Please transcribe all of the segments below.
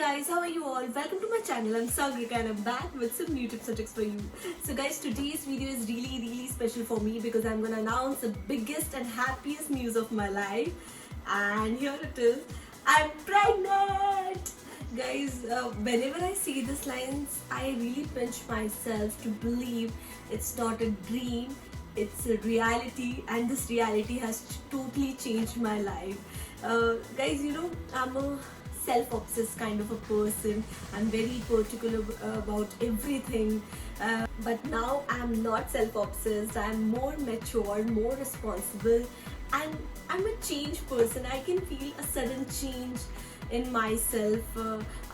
guys, how are you all? Welcome to my channel. I'm Sagrika and I'm back with some new tips and tricks for you. So guys, today's video is really special for me because I'm gonna announce the biggest and happiest news of my life. And here it is. I'm pregnant! Guys, whenever I see these lines, I really pinch myself to believe it's not a dream, it's a reality, and this reality has totally changed my life. Guys, I'm a self-obsessed kind of a person. I'm very particular about everything. But now I'm not self-obsessed. I'm more mature, more responsible, and I'm a changed person. I can feel a sudden change in myself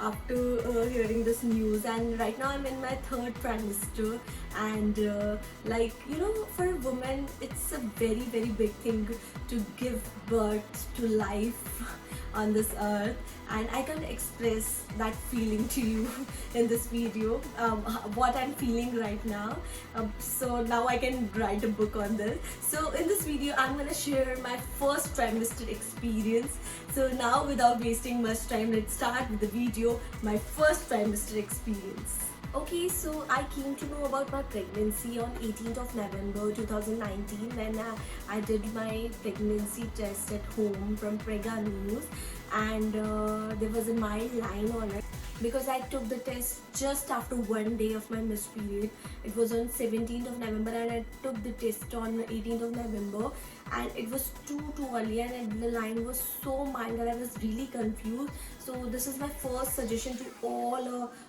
after hearing this news. And right now I'm in my third trimester, and for a woman it's a very big thing to give birth to life on this earth, and I can express that feeling to you in this video, what I'm feeling right now. So now I can write a book on this. So in this video I'm gonna share my first trimester experience. So now without wasting much time, let's start with the video, my first trimester experience. Okay, so I came to know about my pregnancy on 18th of November 2019 when I did my pregnancy test at home from Prega News, and there was a mild line on it because I took the test just after one day of my missed period. It was on 17th of November and I took the test on 18th of November, and it was too early, and the line was so mild that I was really confused. So this is my first suggestion to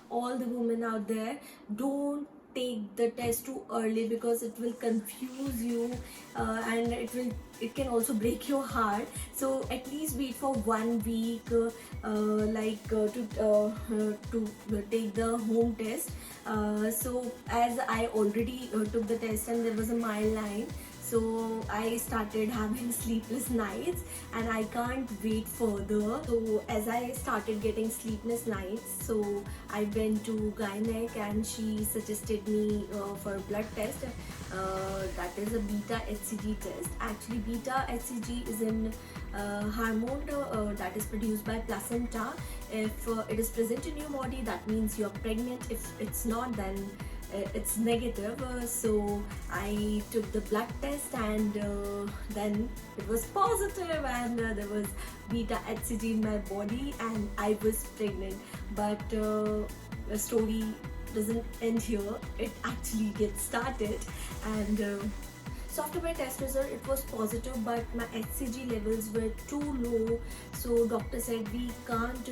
all the women out there: don't take the test too early because it will confuse you, and it can also break your heart. So at least wait for 1 week to take the home test. So as I already took the test and there was a mild line, so I started having sleepless nights and I can't wait further. So as I started getting sleepless nights, so I went to gynec and she suggested me for a blood test. That is a beta HCG test. Actually, beta HCG is an hormone that is produced by placenta. If it is present in your body, that means you're pregnant. If it's not, then it's negative. So I took the blood test, and then it was positive, and there was beta HCG in my body and I was pregnant. But the story doesn't end here, it actually gets started. And so after my test result, it was positive, but my HCG levels were too low. So doctor said we can't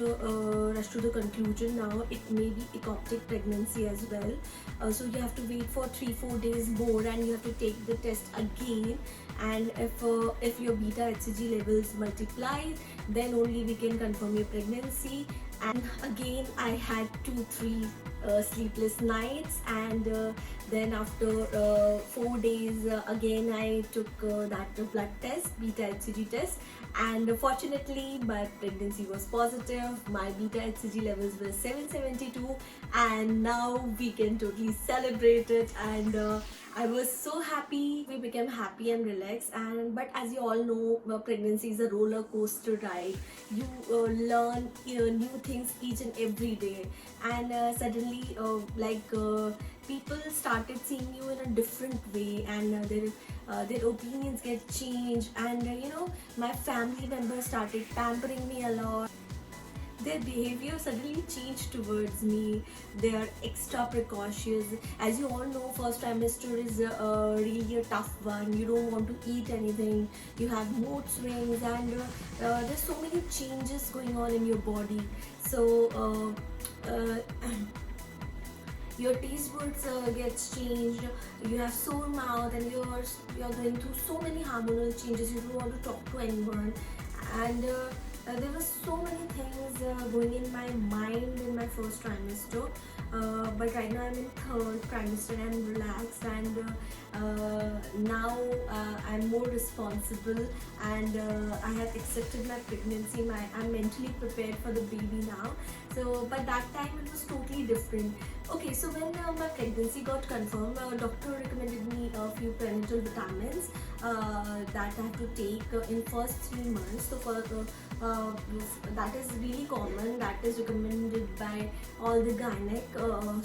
rush to the conclusion now. It may be ectopic pregnancy as well. So you have to wait for 3-4 days more, and you have to take the test again. And if your beta HCG levels multiply, then only we can confirm your pregnancy. And again, I had 2-3 sleepless nights, and then after 4 days again I took that blood test, beta HCG test, and fortunately my pregnancy was positive. My beta HCG levels were 772, and now we can totally celebrate it. And I was so happy. We became happy and relaxed. But as you all know, pregnancy is a roller coaster ride. You learn new things each and every day, and suddenly people started seeing you in a different way, and their opinions get changed, and my family members started pampering me a lot. Their behavior suddenly changed towards me. They are extra precautious. As you all know, first trimester is really a tough one. You don't want to eat anything. You have mood swings, and there's so many changes going on in your body. So your taste buds gets changed. You have sore mouth, and you're going through so many hormonal changes. You don't want to talk to anyone, and there were so many things going in my mind in my first trimester. But right now I'm in third trimester and I'm relaxed, and now I'm more responsible, and I have accepted my pregnancy. I'm mentally prepared for the baby now. So but that time it was totally different. Okay, so when my pregnancy got confirmed, doctor recommended me a few prenatal vitamins that I have to take in first 3 months. So for that is really common, that is recommended by all the gynec.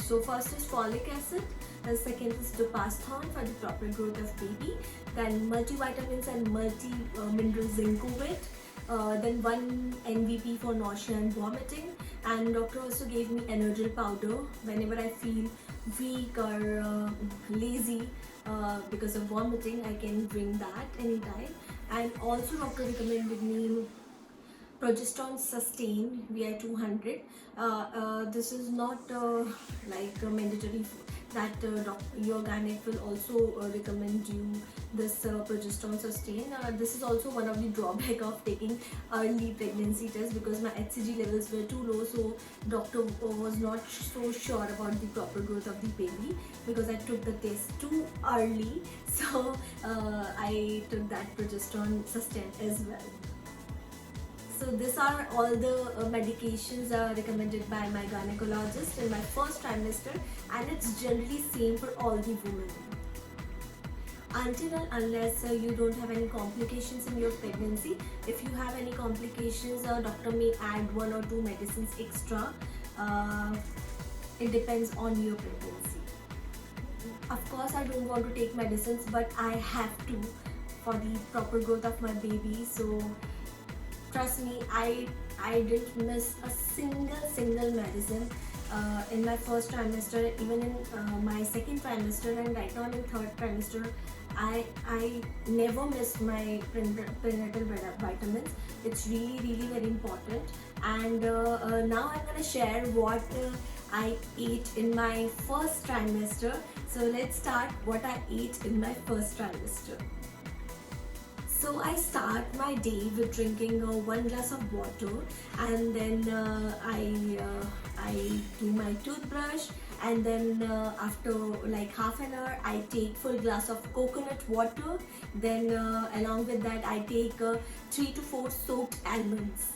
So first is folic acid, the second is dupaston for the proper growth of baby, then multivitamins and multi mineral zinc with, then one NVP for nausea and vomiting, and doctor also gave me Energyl powder whenever I feel weak or lazy because of vomiting. I can drink that anytime. And also doctor recommended me progesterone sustain VI 200. This is not like mandatory that your gynec will also recommend you this progesterone sustain. This is also one of the drawback of taking early pregnancy test, because my HCG levels were too low, so doctor was not so sure about the proper growth of the baby because I took the test too early. So I took that progesterone sustain as well. So these are all the medications recommended by my gynecologist in my first trimester, and it's generally same for all the women. Until and unless you don't have any complications in your pregnancy. If you have any complications, doctor may add 1 or 2 medicines extra. It depends on your pregnancy. Of course, I don't want to take medicines, but I have to for the proper growth of my baby. So trust me, I didn't miss a single medicine in my first trimester, even in my second trimester, and right now I'm in third trimester. I never missed my prenatal vitamins. It's really very important. And now I'm gonna share what I ate in my first trimester. So let's start what I ate in my first trimester. So I start my day with drinking 1 glass of water, and then I do my toothbrush, and then after like half an hour I take full glass of coconut water. Then along with that I take 3 to 4 soaked almonds.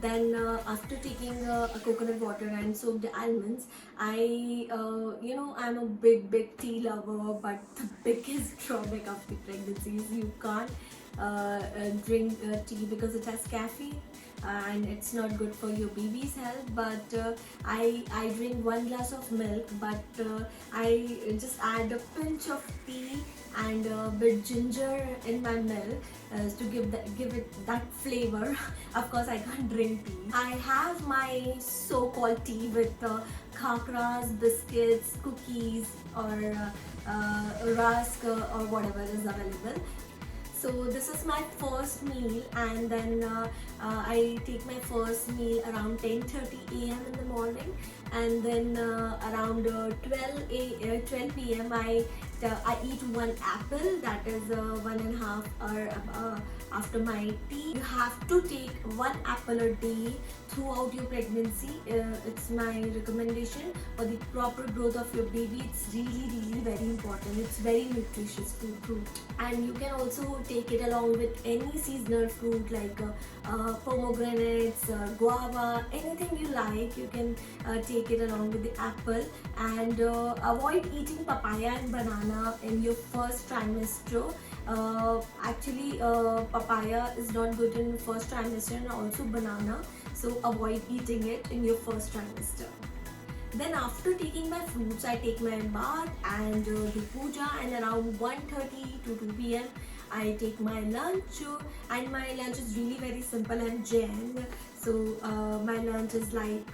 Then after taking a coconut water and soaked almonds, I'm a big tea lover, but the biggest drawback of the pregnancy is you can't drink tea because it has caffeine and it's not good for your baby's health. But I drink 1 glass of milk, but I just add a pinch of tea and a bit ginger in my milk to give it that flavor. Of course, I can't drink tea. I have my so-called tea with khakras, biscuits, cookies, or rusk or whatever is available. So this is my first meal, and then I take my first meal around 10:30 a.m. in the morning, and then around 12 p.m. I eat 1 apple, that is 1.5 hour after my tea. You have to take 1 apple a day throughout your pregnancy. It's my recommendation for the proper growth of your baby. It's really very important. It's very nutritious fruit, and you can also take it along with any seasonal fruit like pomegranates, guava, anything you like. You can take it along with the apple, and avoid eating papaya and banana in your first trimester. Actually, papaya is not good in the first trimester, and also banana, so avoid eating it in your first trimester. Then after taking my fruits, I take my bath and do puja, and around 1:30 to 2 p.m. I take my lunch, and my lunch is really very simple and Jain. So my lunch is like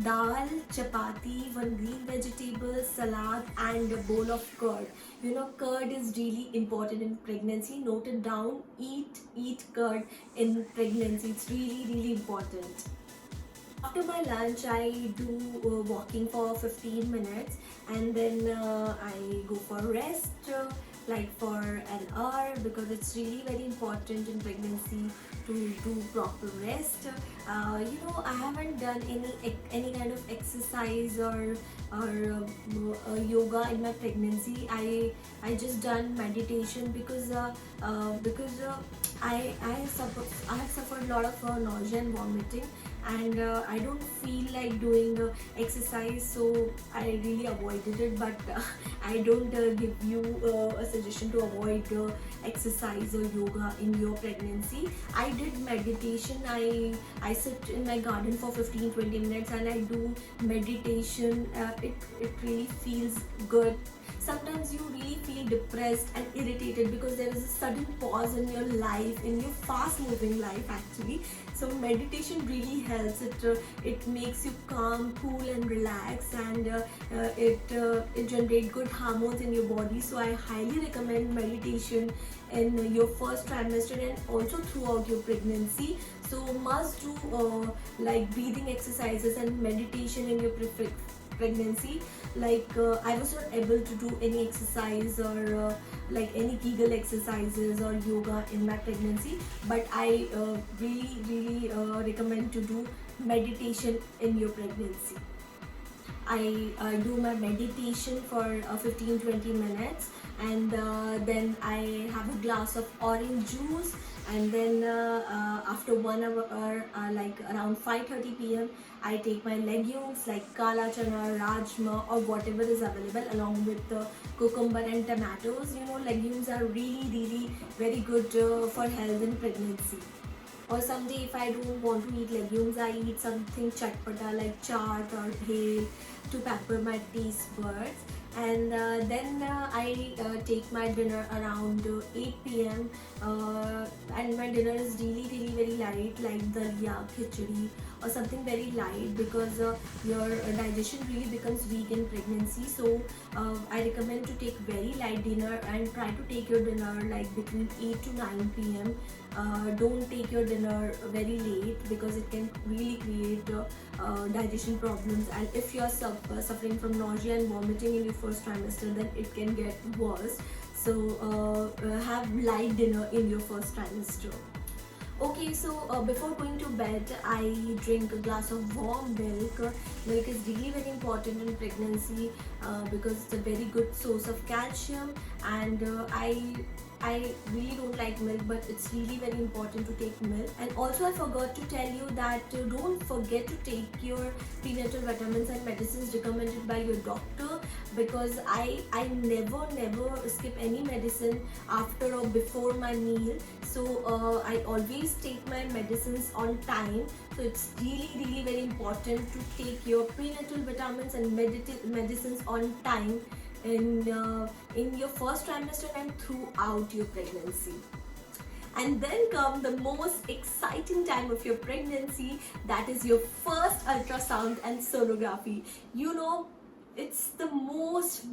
dal, chapati, 1 green vegetable, salad, and a bowl of curd. You know, curd is really important in pregnancy. Note it down. Eat curd in pregnancy. It's really important. After my lunch, I do walking for 15 minutes, and then I go for rest like for an hour, because it's really very important in pregnancy to do proper rest. I haven't done any kind of exercise or yoga in my pregnancy. I just done meditation because I have suffered a lot of nausea and vomiting, and I don't feel like doing exercise, so I really avoided it. But I don't give you a suggestion to avoid exercise or yoga in your pregnancy. I did meditation. I sit in my garden for 15-20 minutes and I do meditation. It really feels good. Sometimes you really feel depressed and irritated because there is a sudden pause in your life, in your fast moving life actually. So meditation really helps. It makes you calm, cool and relaxed, and it generates good hormones in your body. So I highly recommend meditation in your first trimester and also throughout your pregnancy. So must do like breathing exercises and meditation in your pregnancy. Like I was not able to do any exercise or like any Kegel exercises or yoga in my pregnancy, but I really recommend to do meditation in your pregnancy. I do my meditation for 15-20 minutes, and then I have a glass of orange juice, and then after 1 hour, like around 5:30 p.m., I take my legumes like kala chana, rajma, or whatever is available, along with cucumber and tomatoes. You know, legumes are really very good for health in pregnancy. Or someday if I don't want to eat legumes, I eat something chatpata like chaat or bhel to pepper my taste buds. And then I take my dinner around 8 p.m. And my dinner is really very light, like dalia, khichdi, or something very light, because your digestion really becomes weak in pregnancy. So I recommend to take very light dinner and try to take your dinner like between 8 to 9 p.m. Don't take your dinner very late because it can really create digestion problems, and if you are suffering from nausea and vomiting in your first trimester, then it can get worse. So have light dinner in your first trimester. Okay, so before going to bed, I drink a glass of warm milk. Milk is really very important in pregnancy because it's a very good source of calcium, and I really don't like milk, but it's really very important to take milk. And also I forgot to tell you that don't forget to take your prenatal vitamins and medicines recommended by your doctor, because I never skip any medicine after or before my meal. So I always take my medicines on time. So it's really very important to take your prenatal vitamins and medicines on time in your first trimester and throughout your pregnancy. And then come the most exciting time of your pregnancy, that is your first ultrasound and sonography. You know, it's the most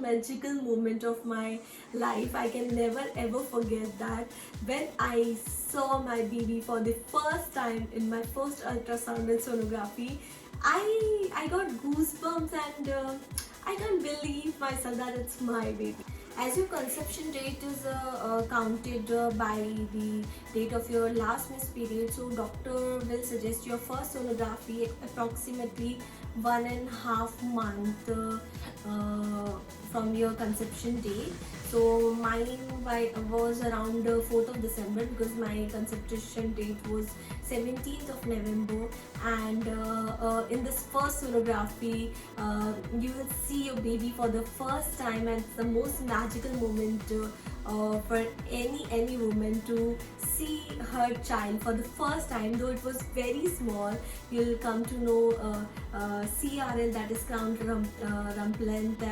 magical moment of my life. I can never ever forget that. When I saw my baby for the first time in my first ultrasound and sonography, I got goosebumps, and I can't believe myself that it's my baby. As your conception date is counted by the date of your last missed period, so doctor will suggest your first sonography approximately 1.5 month from your conception date. So mine was around 4th of December, because my conception date was 17th of November. And in this first sonography, you will see your baby for the first time, and it's the most magical moment for any woman to see her child for the first time. Though it was very small, you'll come to know CRL, that is crown rump length,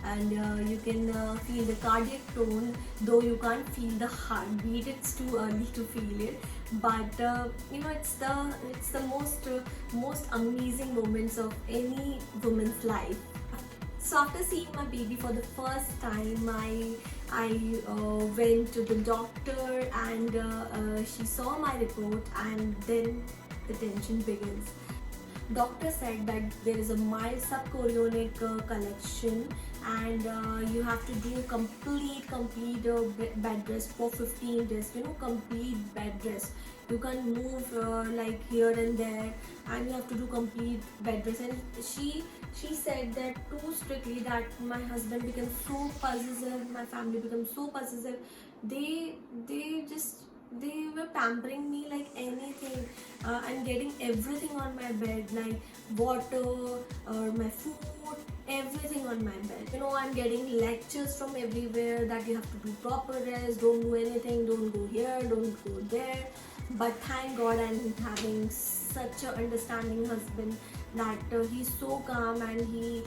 and you can feel the cardiac tone, though you can't feel the heartbeat. It's too early to feel it, but you know, it's the most amazing moments of any woman's life. So after seeing my baby for the first time, I went to the doctor, and she saw my report, and then the tension begins. Doctor said that there is a mild subchorionic collection, and you have to do complete bed rest for 15 days. You know, complete bed rest. You can't move like here and there, and you have to do complete bed rest. And she said that too strictly that my husband became so possessive, my family became so possessive. They just they were pampering me like anything, and getting everything on my bed, like water or my food, everything on my bed. You know, I'm getting lectures from everywhere that you have to do proper rest, don't do anything, don't go here, don't go there. But thank God I'm having such a understanding husband that he's so calm, and he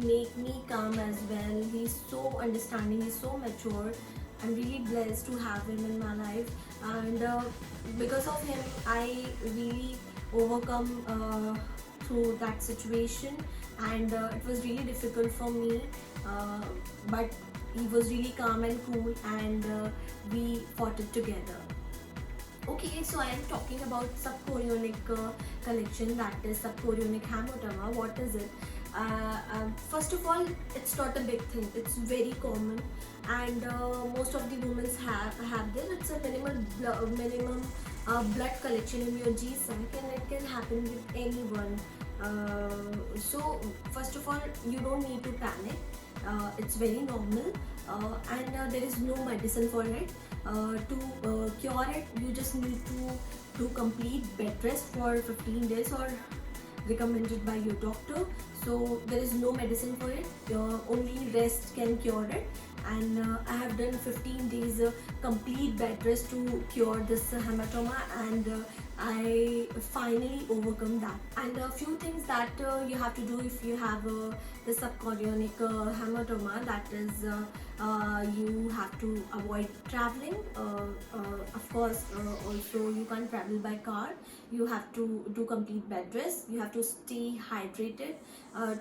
make me calm as well. He's so understanding, he's so mature. I'm really blessed to have him in my life, and because of him I really overcome through that situation, and it was really difficult for me, uh, but he was really calm and cool, and we fought it together. Okay, so I am talking about subchorionic collection, that is subchorionic hamartoma. What is it? First of all, it's not a big thing. It's very common, and most of the women have this. It's a minimum blood collection in your G sac, and it can happen with anyone. So first of all, you don't need to panic. It's very normal, and there is no medicine for it. To cure it, you just need to do complete bed rest for 15 days, or recommended by your doctor. So there is no medicine for it. Only rest can cure it, and I have done 15 days complete bed rest to cure this hematoma, and I finally overcome that. And a few things that you have to do if you have the subchorionic hematoma, that is you have to avoid traveling. Of course, also you can't travel by car. You have to do complete bed rest. You have to stay hydrated.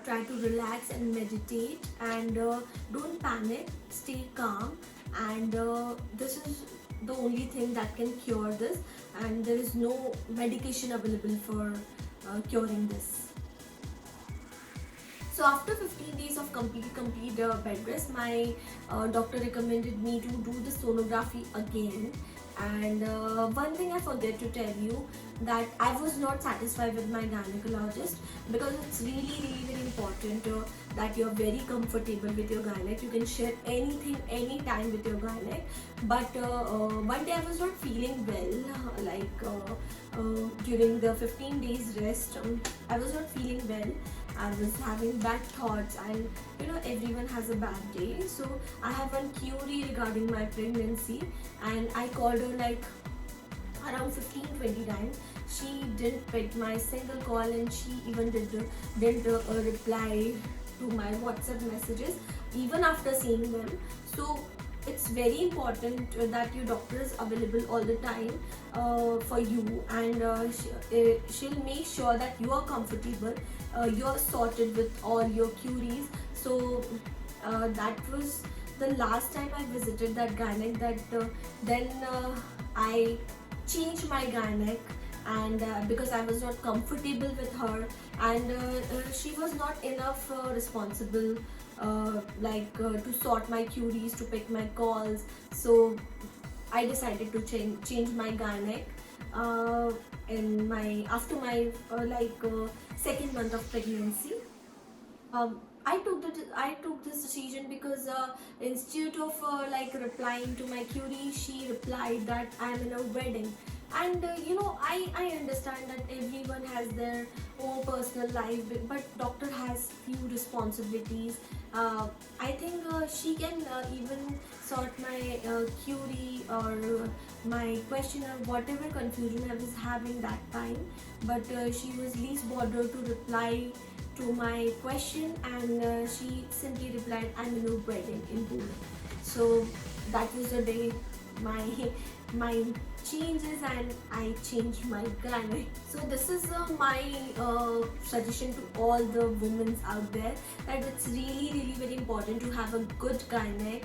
Try to relax and meditate, and don't panic. Stay calm, and this is the only thing that can cure this, and there is no medication available for curing this. So after 15 days of complete bed rest, my doctor recommended me to do the sonography again. And one thing I forget to tell you, that I was not satisfied with my gynecologist, because it's really very important that you're very comfortable with your gynec. You can share anything anytime with your gynec. But one day I was not feeling well, during the 15 days rest, I was not feeling well. I was having bad thoughts, and you know, everyone has a bad day. So I have one query regarding my pregnancy, and I called her like around 15-20 times. She didn't pick my single call, and she even didn't reply to my WhatsApp messages even after seeing them. So it's very important that your doctor is available all the time for you, and she'll make sure that you are comfortable, you're sorted with all your queries. So that was the last time I visited that gynec. Then I changed my gynec, and because I was not comfortable with her, and she was not enough responsible, to sort my queries, to pick my calls. So I decided to change my gynec in my after my second month of pregnancy. I took this decision because instead of replying to my query, she replied that I'm in a wedding. And I understand that everyone has their own personal life, but doctor has few responsibilities. I think she can even sort my query or my question or whatever confusion I was having that time. But she was least bothered to reply to my question, and she simply replied, I'm in a wedding in Pune. So that was the day my mind changes, and I changed my gynec. So this is my suggestion to all the women out there, that it's really very important to have a good gynec.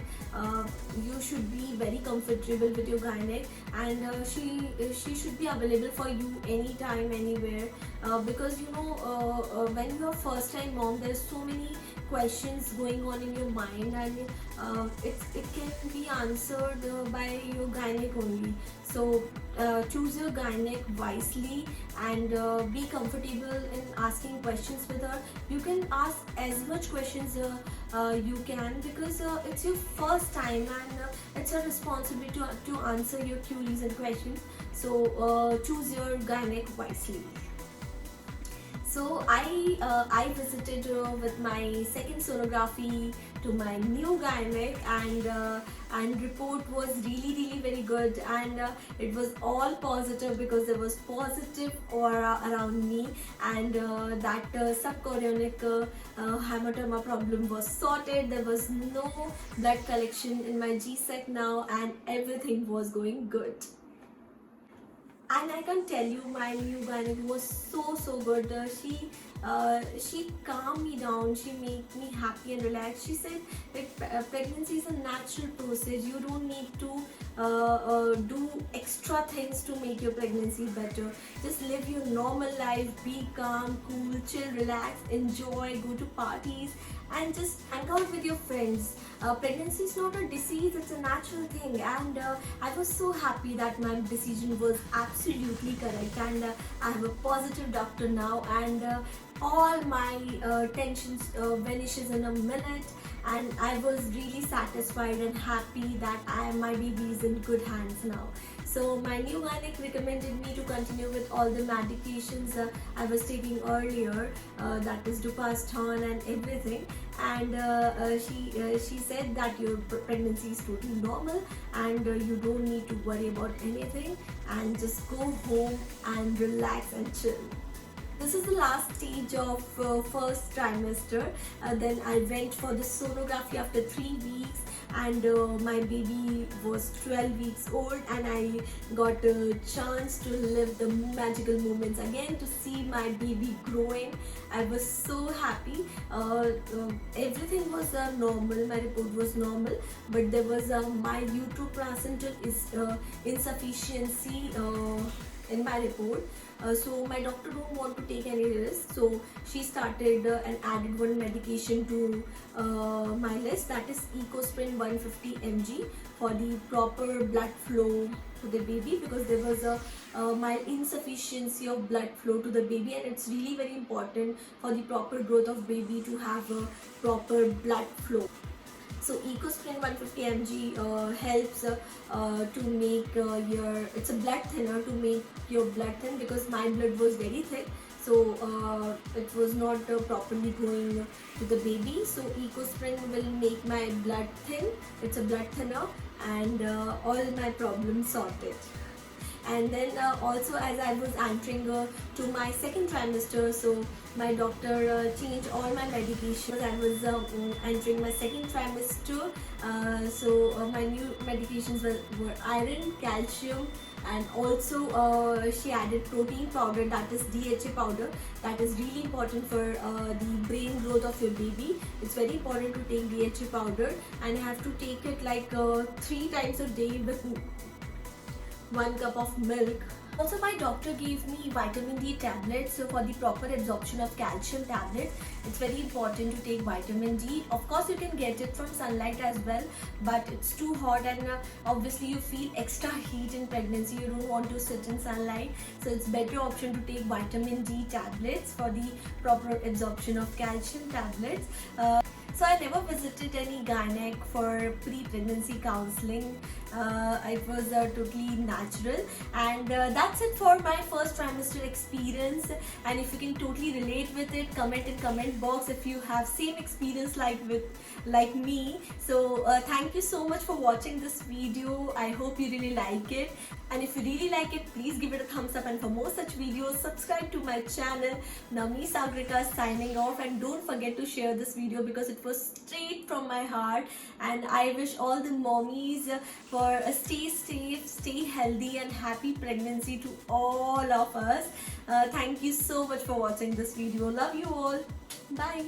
You should be very comfortable with your gynec, and she should be available for you anytime, anywhere, because when you are first time mom, there's so many questions going on in your mind, and it can be answered by your gynec only. So So choose your gynec wisely and be comfortable in asking questions with her. You can ask as much questions you can, because it's your first time, and it's a responsibility to answer your queries and questions. So choose your gynec wisely. So I visited with my second sonography to my new gynec, and report was really very good, and it was all positive because there was positive aura around me, and that subchorionic hematoma problem was sorted. There was no blood collection in my GSEC now, and everything was going good. And I can tell you, my new gynec was so good. She calmed me down. She made me happy and relaxed. She said that pregnancy is a natural process. You don't need to do extra things to make your pregnancy better. Just live your normal life. Be calm, cool, chill, relax, enjoy, go to parties, and just hang out with your friends. Pregnancy is not a disease, it's a natural thing, and I was so happy that my decision was absolutely correct, and I have a positive doctor now, and all my tensions vanishes in a minute, and I was really satisfied and happy that my baby is in good hands now. So my new gynec recommended me to continue with all the medications I was taking earlier, that is Dupaston and everything, and she said that your pregnancy is totally normal, and you don't need to worry about anything, and just go home and relax and chill. This is the last stage of first trimester. Then I went for the sonography after 3 weeks, and my baby was 12 weeks old, and I got a chance to live the magical moments again, to see my baby growing. I was so happy. Everything was normal, my report was normal, but there was a mild uteroplacental insufficiency in my report. So my doctor don't want to take any risk, so she started and added one medication to my list, that is EcoSprint 150 mg for the proper blood flow to the baby, because there was a mild insufficiency of blood flow to the baby, and it's really very important for the proper growth of baby to have a proper blood flow. So EcoSprint 150 mg helps to make it's a blood thinner to make your blood thin, because my blood was very thick, so it was not properly going to the baby. So EcoSprint will make my blood thin. It's a blood thinner, and all my problems sorted. And then also, as I was entering to my second trimester, so my doctor changed all my medications. I was entering my second trimester, so my new medications were iron, calcium, and also she added protein powder, that is DHA powder. That is really important for the brain growth of your baby. It's very important to take DHA powder, and you have to take it like 3 times a day with 1 cup of milk. Also, my doctor gave me vitamin D tablets, so for the proper absorption of calcium tablets, it's very important to take vitamin D. Of course, you can get it from sunlight as well, but it's too hot, and obviously you feel extra heat in pregnancy. You don't want to sit in sunlight, so it's better option to take vitamin D tablets for the proper absorption of calcium tablets. So I never visited any gynec for pre-pregnancy counseling. It was totally natural, and that's it for my first trimester experience. And if you can totally relate with it, comment in comment box if you have same experience like me. So thank you so much for watching this video. I hope you really like it, and if you really like it, please give it a thumbs up, and for more such videos, subscribe to my channel. Navni Sagrika signing off, and don't forget to share this video because it was straight from my heart, and I wish all the mommies for a stay safe, stay healthy, and happy pregnancy to all of us. Thank you so much for watching this video. Love you all. Bye.